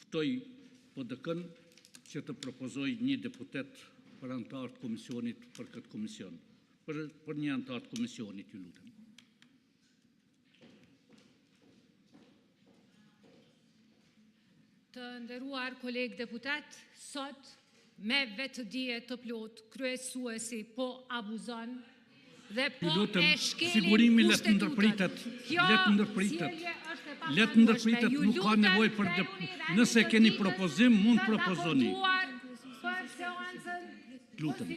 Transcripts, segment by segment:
ftoj PD-kën që të propozoj një deputet për antar të komisionit për këtë komision. Për një antar të komisionit, ju lutem. Të nderuar kolegë deputet, sot me vetëdije të plot kryesuesi po abuzon dhe po e shkelin kushtetutat. Letë ndërpritet, nuk ka nevoj për nëse keni propozim, mund propozoni. Lutem.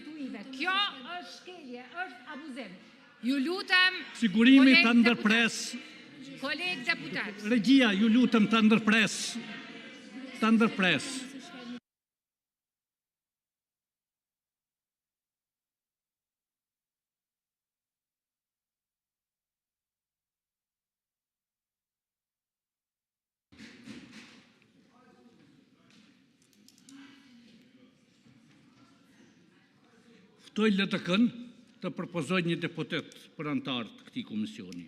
Kjo është shkelje, është abuzim. Ju lutem... Sigurimi të ndërpres. Kolegë deputet. Regjia, ju lutem të ndërpres. Të ndërpres. Ftoj LTK-n të propozoj një deputet për antar të këtij komisioni.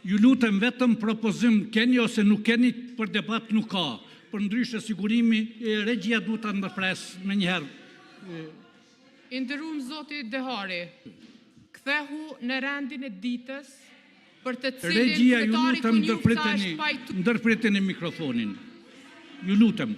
Ju lutem vetëm propozim keni ose nuk keni, për debat nuk ka. Për ndryshe sigurimi, regjia duhet ta ndërpres me njëherë. I nderuar zoti Dehari, kthehu në rendin e ditës për të cilin Regjia, ju kryetari lutem Kunjufta është pajtuar. ndërpriteni mikrofonin. Ju lutem.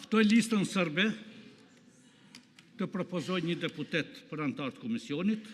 Ftoj listën sërbe të propozoj një deputet për antar të komisionit.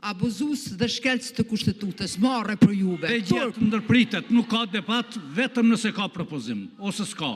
Abuzus dhe shkelc të kushtetutës, marrë për juve. Regjia të ndërpritet, nuk ka debat, vetëm nëse ka propozim, ose s'ka.